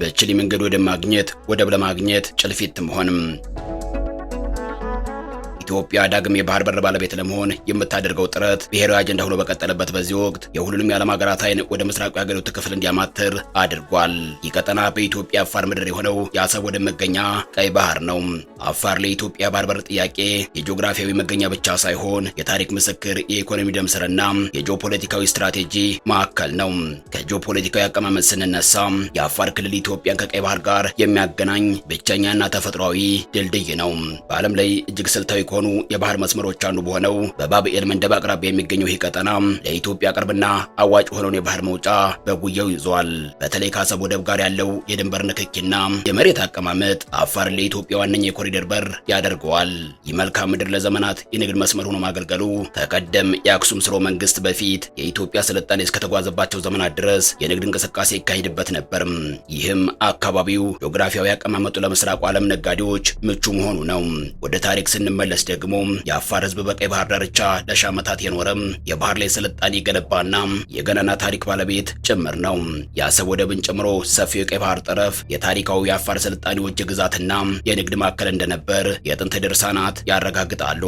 በቺሊ መንገድ ወደብ ለማግኘት ጭልፊትም ሆንም ኢትዮጵያ ዳግም የባህር በር ባለቤት ለመሆን የምታደርገው ጥረት ብሔራዊ አጀንዳ ሆኖ በቀጠለበት በዚህ ወቅት የሁሉንም የዓለም ሀገራት አይን ወደ ምስራቁ የሀገሪቱ ክፍል እንዲያማትር አድርጓል። ይህ ቀጠና በኢትዮጵያ አፋር ምድር የሆነው የአሰብ ወደብ መገኛ ቀይ ባህር ነው። አፋር ለኢትዮጵያ ባህር በር ጥያቄ የጂኦግራፊያዊ መገኛ ብቻ ሳይሆን የታሪክ ምስክር፣ የኢኮኖሚ ደምስርና የጂኦፖለቲካዊ ስትራቴጂ ማዕከል ነው። ከጂኦፖለቲካዊ አቀማመጥ ስንነሳ የአፋር ክልል ኢትዮጵያን ከቀይ ባህር ጋር የሚያገናኝ ብቸኛና ተፈጥሯዊ ድልድይ ነው። በዓለም ላይ እጅግ ስልታዊ ከሆኑ የባህር መስመሮች አንዱ በሆነው በባብኤል መንደብ አቅራቢያ የሚገኘው ይህ ቀጠና ለኢትዮጵያ ቅርብና አዋጭ ሆነውን የባህር መውጫ በጉያው ይዟል። በተለይ ከአሰብ ወደብ ጋር ያለው የድንበር ንክኪና የመሬት አቀማመጥ አፋር ለኢትዮጵያ ዋነኛ የኮሪደር በር ያደርገዋል። ይህ መልክዓ ምድር ለዘመናት የንግድ መስመር ሆኖ ማገልገሉ ከቀደም የአክሱም ስርወ መንግስት በፊት የኢትዮጵያ ስልጣኔ እስከተጓዘባቸው ዘመናት ድረስ የንግድ እንቅስቃሴ ይካሄድበት ነበር። ይህም አካባቢው ጂኦግራፊያዊ አቀማመጡ ለምስራቁ ዓለም ነጋዴዎች ምቹ መሆኑ ነው። ወደ ታሪክ ስንመለስ ደግሞ የአፋር ህዝብ በቀይ ባህር ዳርቻ ለሺህ ዓመታት የኖረም የባህር ላይ ስልጣኔ የገነባና የገናና ታሪክ ባለቤት ጭምር ነው። የአሰብ ወደብን ጨምሮ ሰፊው የቀይ ባህር ጠረፍ የታሪካዊ የአፋር ስልጣኔዎች ግዛትና የንግድ ማዕከል እንደነበር የጥንት ድርሳናት ያረጋግጣሉ።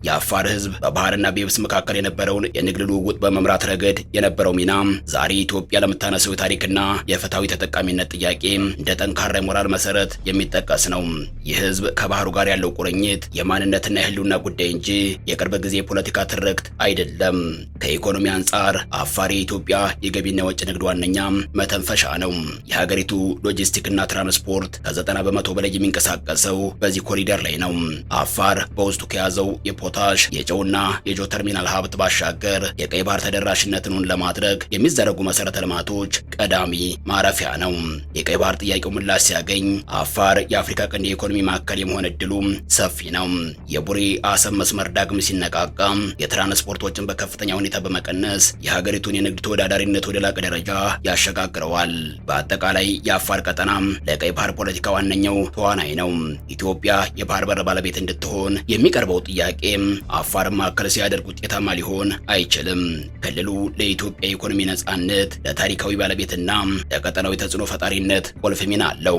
የአፋር ህዝብ በባህርና በየብስ መካከል የነበረውን የንግድ ልውውጥ በመምራት ረገድ የነበረው ሚና ዛሬ ኢትዮጵያ ለምታነሳው የታሪክና የፍትሃዊ ተጠቃሚነት ጥያቄ እንደ ጠንካራ የሞራል መሰረት የሚጠቀስ ነው። ይህ ህዝብ ከባህሩ ጋር ያለው ቁርኝት የማንነትና የህልውና ጉዳይ እንጂ የቅርብ ጊዜ የፖለቲካ ትርክት አይደለም። ከኢኮኖሚ አንጻር አፋር የኢትዮጵያ የገቢና የወጭ ንግድ ዋነኛ መተንፈሻ ነው። የሀገሪቱ ሎጂስቲክና ትራንስፖርት ከ90 በመቶ በላይ የሚንቀሳቀሰው በዚህ ኮሪደር ላይ ነው። አፋር በውስጡ ከያዘው የፖታሽ የጨውና የጂኦ ተርሚናል ሀብት ባሻገር የቀይ ባህር ተደራሽነትን ለማድረግ የሚዘረጉ መሰረተ ልማቶች ቀዳሚ ማረፊያ ነው። የቀይ ባህር ጥያቄው ምላሽ ሲያገኝ አፋር የአፍሪካ ቀንድ የኢኮኖሚ ማዕከል የመሆን እድሉ ሰፊ ነው። የቡሬ አሰብ መስመር ዳግም ሲነቃቃ የትራንስፖርቶችን በከፍተኛ ሁኔታ በመቀነስ የሀገሪቱን የንግድ ተወዳዳሪነት ወደ ላቀ ደረጃ ያሸጋግረዋል። በአጠቃላይ የአፋር ቀጠና ለቀይ ባህር ፖለቲካ ዋነኛው ተዋናይ ነው። ኢትዮጵያ የባህር በር ባለቤት እንድትሆን የሚቀርበው ጥያቄ አፋር ማዕከል ሲያደርግ ውጤታማ ሊሆን አይችልም። ክልሉ ለኢትዮጵያ ኢኮኖሚ ነጻነት፣ ለታሪካዊ ባለቤትና ለቀጠናዊ ተጽዕኖ ፈጣሪነት ቁልፍ ሚና አለው።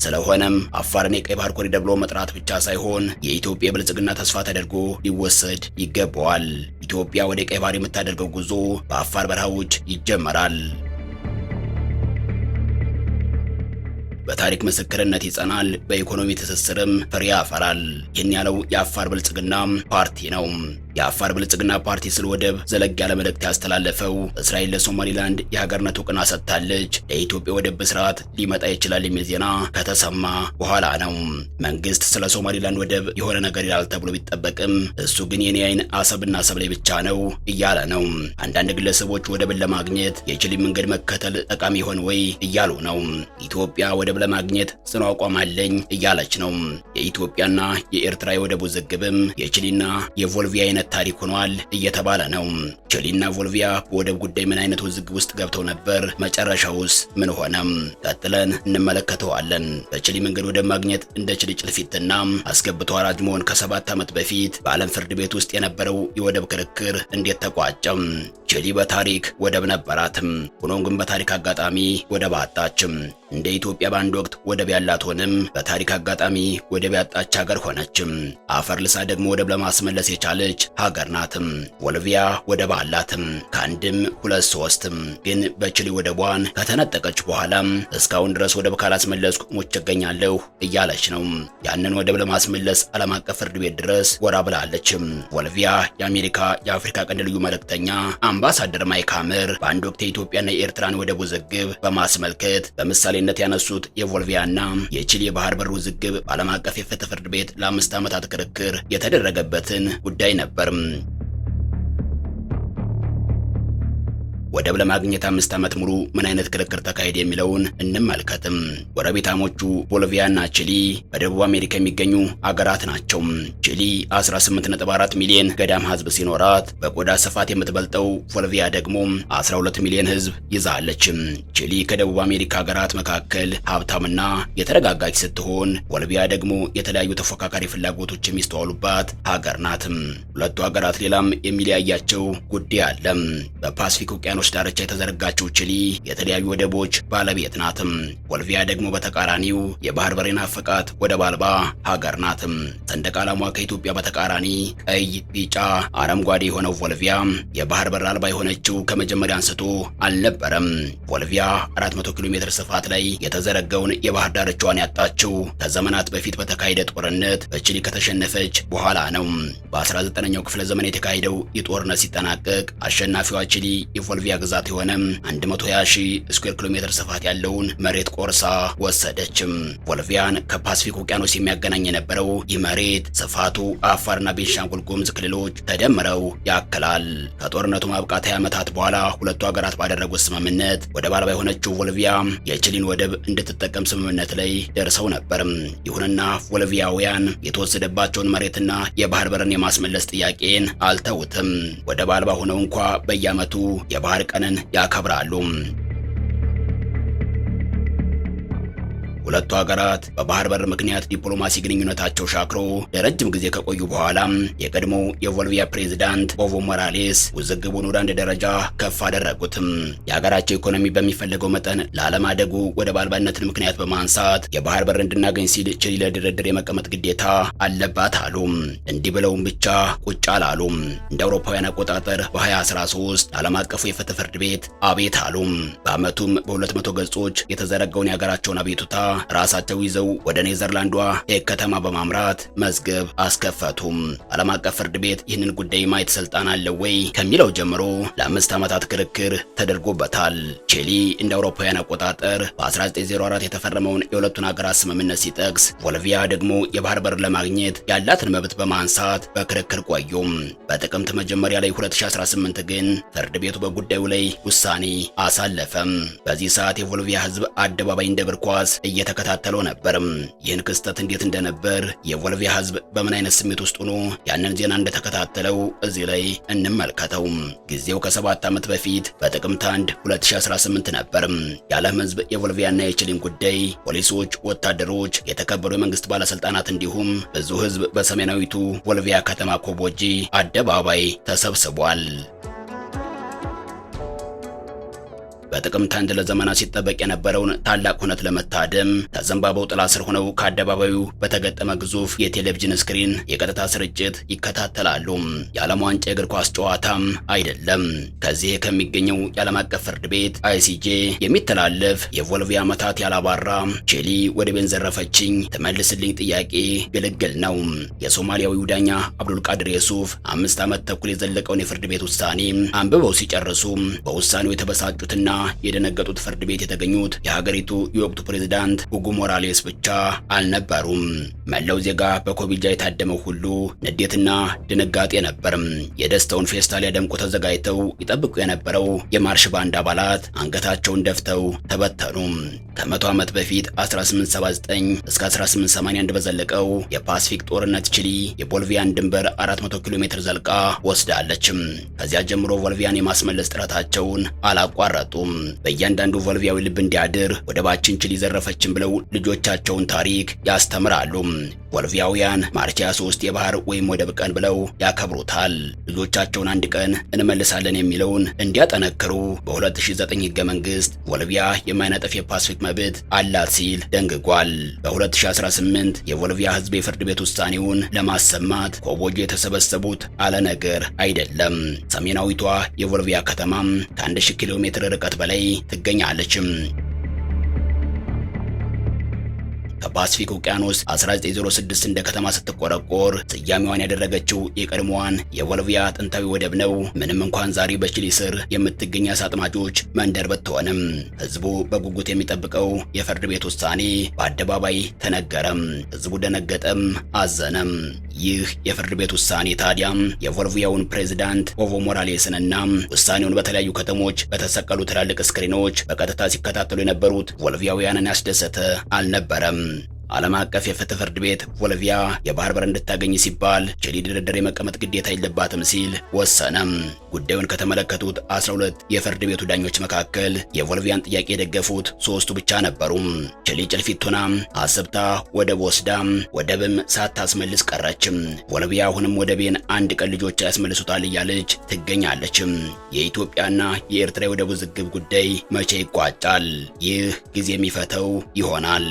ስለሆነም አፋርን የቀይ ባህር ኮሪደር ብሎ መጥራት ብቻ ሳይሆን የኢትዮጵያ የብልጽግና ተስፋ ተደርጎ ሊወሰድ ይገባዋል። ኢትዮጵያ ወደ ቀይ ባህር የምታደርገው ጉዞ በአፋር በረሃዎች ይጀመራል። በታሪክ ምስክርነት ይጸናል፣ በኢኮኖሚ ትስስርም ፍሬ ያፈራል። ይህን ያለው የአፋር ብልጽግና ፓርቲ ነው። የአፋር ብልጽግና ፓርቲ ስለ ወደብ ዘለግ ያለ መልእክት ያስተላለፈው እስራኤል ለሶማሊላንድ የሀገርነት እውቅና ሰጥታለች፣ ለኢትዮጵያ ወደብ በስርዓት ሊመጣ ይችላል የሚል ዜና ከተሰማ በኋላ ነው። መንግስት ስለ ሶማሊላንድ ወደብ የሆነ ነገር ይላል ተብሎ ቢጠበቅም እሱ ግን የኔ አይን አሰብና አሰብ ላይ ብቻ ነው እያለ ነው። አንዳንድ ግለሰቦች ወደብን ለማግኘት የቺሊ መንገድ መከተል ጠቃሚ ይሆን ወይ እያሉ ነው። ኢትዮጵያ ወደብ ለማግኘት ጽኑ አቋም አለኝ እያለች ነው። የኢትዮጵያና የኤርትራ የወደብ ውዝግብም የቺሊና የቮልቪያ አይነት ታሪክ ሆኗል እየተባለ ነው። ቺሊና ቮልቪያ በወደብ ጉዳይ ምን አይነት ውዝግብ ውስጥ ገብተው ነበር? መጨረሻውስ ምን ሆነም? ቀጥለን እንመለከተዋለን። በቺሊ መንገድ ወደብ ማግኘት እንደ ቺሊ ጭልፊትና አስገብቶ አራጅ መሆን ከ7 ዓመት በፊት በዓለም ፍርድ ቤት ውስጥ የነበረው የወደብ ክርክር እንዴት ተቋጨም? ቺሊ በታሪክ ወደብ ነበራትም፣ ሆኖም ግን በታሪክ አጋጣሚ ወደብ አጣችም። እንደ ኢትዮጵያ በአንድ ወቅት ወደብ ያላት ሆነም በታሪክ አጋጣሚ ወደብ ያጣች ሀገር ሆነችም። አፈር ልሳ ደግሞ ወደብ ለማስመለስ የቻለች ሀገር ናትም። ቮልቪያ ወደብ አላትም፣ ከአንድም 2-3ም። ግን በቺሊ ወደቧን ከተነጠቀች በኋላ እስካሁን ድረስ ወደብ ካላስመለስኩ ሞቼ እገኛለሁ እያለች ነው። ያንን ወደብ ለማስመለስ ዓለም አቀፍ ፍርድ ቤት ድረስ ጎራ ብላለችም። ቮልቪያ የአሜሪካ የአፍሪካ ቀንድ ልዩ መልእክተኛ አምባሳደር ማይክ ሐመር በአንድ ወቅት የኢትዮጵያና የኤርትራን ወደብ ውዝግብ በማስመልከት በምሳሌነት ያነሱት የቮልቪያና የቺሊ የባህር በር ውዝግብ በዓለም አቀፍ የፍትህ ፍርድ ቤት ለ5 ዓመታት ክርክር የተደረገበትን ጉዳይ ነበር። ወደብ ለማግኘት 5 ዓመት ሙሉ ምን አይነት ክርክር ተካሄደ የሚለውን እንመልከትም። ጎረቤታሞቹ ቦሊቪያና ቺሊ በደቡብ አሜሪካ የሚገኙ አገራት ናቸው። ቺሊ 18.4 ሚሊዮን ገዳም ህዝብ ሲኖራት በቆዳ ስፋት የምትበልጠው ቦሊቪያ ደግሞ 12 ሚሊዮን ህዝብ ይዛለች። ቺሊ ከደቡብ አሜሪካ ሀገራት መካከል ሀብታምና የተረጋጋች ስትሆን ቦሊቪያ ደግሞ የተለያዩ ተፎካካሪ ፍላጎቶች የሚስተዋሉባት ሀገር ናት። ሁለቱ ሀገራት ሌላም የሚለያያቸው ጉዳይ አለ። በፓሲፊክ ውቅያኖስ ዳርቻ የተዘረጋችው ቺሊ የተለያዩ ወደቦች ባለቤት ናት። ቦሊቪያ ደግሞ በተቃራኒው የባህር በር ናፈቃት ወደብ አልባ ሀገር ናት። ሰንደቅ ዓላማዋ ከኢትዮጵያ በተቃራኒ ቀይ፣ ቢጫ፣ አረንጓዴ የሆነው ቦሊቪያ የባህር በር አልባ የሆነችው ከመጀመሪያ አንስቶ አልነበረም። ቦሊቪያ 400 ኪሎ ሜትር ስፋት ላይ የተዘረጋውን የባህር ዳርቻዋን ያጣችው ከዘመናት በፊት በተካሄደ ጦርነት በቺሊ ከተሸነፈች በኋላ ነው። በ19ኛው ክፍለ ዘመን የተካሄደው የጦርነት ሲጠናቀቅ አሸናፊዋ ቺሊ የቦሊቪያ ግዛት የሆነ 120,000 ስኩዌር ኪሎ ሜትር ስፋት ያለውን መሬት ቆርሳ ወሰደችም። ቦሊቪያን ከፓሲፊክ ውቅያኖስ የሚያገናኝ የነበረው ይህ መሬት ስፋቱ አፋርና ቤንሻንጉል ጉሙዝ ክልሎች ተደምረው ያክላል። ከጦርነቱ ማብቃት 20 ዓመታት በኋላ ሁለቱ ሀገራት ባደረጉት ስምምነት ወደብ አልባ የሆነችው ቦሊቪያ የቺሊን ወደብ እንድትጠቀም ስምምነት ላይ ደርሰው ነበር። ይሁንና ቦሊቪያውያን የተወሰደባቸውን መሬትና የባህር በርን የማስመለስ ጥያቄን አልተውትም። ወደብ አልባ ሆነው እንኳ በየዓመቱ የባህር ቀንን ያከብራሉ። ሁለቱ ሀገራት በባህር በር ምክንያት ዲፕሎማሲ ግንኙነታቸው ሻክሮ ለረጅም ጊዜ ከቆዩ በኋላ የቀድሞው የቦሊቪያ ፕሬዝዳንት ኤቮ ሞራሌስ ውዝግቡን ወደ አንድ ደረጃ ከፍ አደረጉትም። የሀገራቸው ኢኮኖሚ በሚፈለገው መጠን ላለማደጉ ወደብ አልባነትን ምክንያት በማንሳት የባህር በር እንድናገኝ ሲል ቺሊ ለድርድር የመቀመጥ ግዴታ አለባት አሉ። እንዲህ ብለውም ብቻ ቁጭ አላሉም። እንደ አውሮፓውያን አቆጣጠር በ2013 ዓለም አቀፉ የፍትህ ፍርድ ቤት አቤት አሉ። በአመቱም በ200 ገጾች የተዘረጋውን የሀገራቸውን አቤቱታ ራሳቸው ይዘው ወደ ኔዘርላንዷ ሄግ ከተማ በማምራት መዝገብ አስከፈቱም። ዓለም አቀፍ ፍርድ ቤት ይህንን ጉዳይ ማየት ስልጣን አለው ወይ ከሚለው ጀምሮ ለ5 ዓመታት ክርክር ተደርጎበታል። ቺሊ እንደ አውሮፓውያን አቆጣጠር በ1904 የተፈረመውን የሁለቱን ሀገራት ስምምነት ሲጠቅስ፣ ቦሊቪያ ደግሞ የባህር በር ለማግኘት ያላትን መብት በማንሳት በክርክር ቆዩም። በጥቅምት መጀመሪያ ላይ 2018 ግን ፍርድ ቤቱ በጉዳዩ ላይ ውሳኔ አሳለፈም። በዚህ ሰዓት የቦሊቪያ ህዝብ አደባባይ እንደ እግር ኳስ እየተከታተለው ነበርም። ይህን ክስተት እንዴት እንደነበር የቦሊቪያ ህዝብ በምን አይነት ስሜት ውስጥ ሆኖ ያንን ዜና እንደተከታተለው እዚህ ላይ እንመልከተው። ጊዜው ከ7 ዓመት በፊት በጥቅምት 1 2018 ነበርም። የዓለም ህዝብ የቦሊቪያና የቺሊን ጉዳይ ፖሊሶች፣ ወታደሮች፣ የተከበሩ የመንግስት ባለስልጣናት እንዲሁም ብዙ ህዝብ በሰሜናዊቱ ቦሊቪያ ከተማ ኮቦጂ አደባባይ ተሰብስቧል። በጥቅምት 1 ለዘመናት ሲጠበቅ የነበረውን ታላቅ ሁነት ለመታደም ከዘንባባው ጥላ ስር ሆነው ከአደባባዩ በተገጠመ ግዙፍ የቴሌቪዥን ስክሪን የቀጥታ ስርጭት ይከታተላሉ። የዓለም ዋንጫ የእግር ኳስ ጨዋታም አይደለም። ከዚህ ከሚገኘው የዓለም አቀፍ ፍርድ ቤት ICJ የሚተላለፍ የቦሊቪያ ዓመታት ያላባራ ቺሊ ወደቤን ዘረፈችኝ ተመልስልኝ ጥያቄ ግልግል ነው። የሶማሊያዊው ዳኛ አብዱል ቃድር የሱፍ 5 ዓመት ተኩል የዘለቀውን የፍርድ ቤት ውሳኔ አንብበው ሲጨርሱ በውሳኔው የተበሳጩትና የደነገጡት ፍርድ ቤት የተገኙት የሀገሪቱ የወቅቱ ፕሬዝዳንት ሁጎ ሞራሌስ ብቻ አልነበሩም። መላው ዜጋ በኮቢጃ የታደመው ሁሉ ንዴትና ድንጋጤ ነበር። የደስታውን ፌስታል ያደምቁ ተዘጋጅተው ይጠብቁ የነበረው የማርሽ ባንድ አባላት አንገታቸውን ደፍተው ተበተኑ። ከ100 ዓመት በፊት 1879 እስከ 1881 በዘለቀው የፓሲፊክ ጦርነት ቺሊ የቦሊቪያን ድንበር 400 ኪሎ ሜትር ዘልቃ ወስዳለች። ከዚያ ጀምሮ ቦሊቪያን የማስመለስ ጥረታቸውን አላቋረጡም። በእያንዳንዱ ቦሊቪያዊ ልብ እንዲያድር ወደባችን ቺሊ ዘረፈችን ብለው ልጆቻቸውን ታሪክ ያስተምራሉ። ቦሊቪያውያን ማርች 23 የባህር ወይም ወደብ ቀን ብለው ያከብሩታል። ልጆቻቸውን አንድ ቀን እንመልሳለን የሚለውን እንዲያጠነክሩ በ2009 ህገ መንግስት ቦሊቪያ የማይነጥፍ የፓሲፊክ መብት አላት ሲል ደንግጓል። በ2018 የቦሊቪያ ህዝብ የፍርድ ቤት ውሳኔውን ለማሰማት ኮቦጆ የተሰበሰቡት አለ ነገር አይደለም። ሰሜናዊቷ የቦሊቪያ ከተማም ከ1000 ኪሎ ሜትር ርቀት በላይ ትገኛለች። ከፓሲፊክ ውቅያኖስ 1906 እንደ ከተማ ስትቆረቆር ስያሜዋን ያደረገችው የቀድሞዋን የቦልቪያ ጥንታዊ ወደብ ነው። ምንም እንኳን ዛሬ በቺሊ ስር የምትገኝ አሳ አጥማጆች መንደር ብትሆንም ህዝቡ በጉጉት የሚጠብቀው የፍርድ ቤት ውሳኔ በአደባባይ ተነገረም። ህዝቡ ደነገጠም፣ አዘነም። ይህ የፍርድ ቤት ውሳኔ ታዲያም የቦልቪያውን ፕሬዝዳንት ኦቮ ሞራሌስንና ውሳኔውን በተለያዩ ከተሞች በተሰቀሉ ትላልቅ ስክሪኖች በቀጥታ ሲከታተሉ የነበሩት ቦልቪያውያንን ያስደሰተ አልነበረም። ዓለም አቀፍ የፍትህ ፍርድ ቤት ቦልቪያ የባህር በር እንድታገኝ ሲባል ቺሊ ድርድር የመቀመጥ ግዴታ የለባትም ሲል ወሰነም። ጉዳዩን ከተመለከቱት 12 የፍርድ ቤቱ ዳኞች መካከል የቦልቪያን ጥያቄ የደገፉት 3ቱ ብቻ ነበሩ። ቺሊ ጭልፊቱና አስብታ ወደብ ወስዳ ወደብም ሳታስመልስ ቀረችም። ቦልቪያ አሁንም ወደቤን አንድ ቀን ልጆች ያስመልሱታል እያለች ትገኛለች። የኢትዮጵያና የኤርትራ የወደብ ውዝግብ ጉዳይ መቼ ይቋጫል? ይህ ጊዜ የሚፈተው ይሆናል።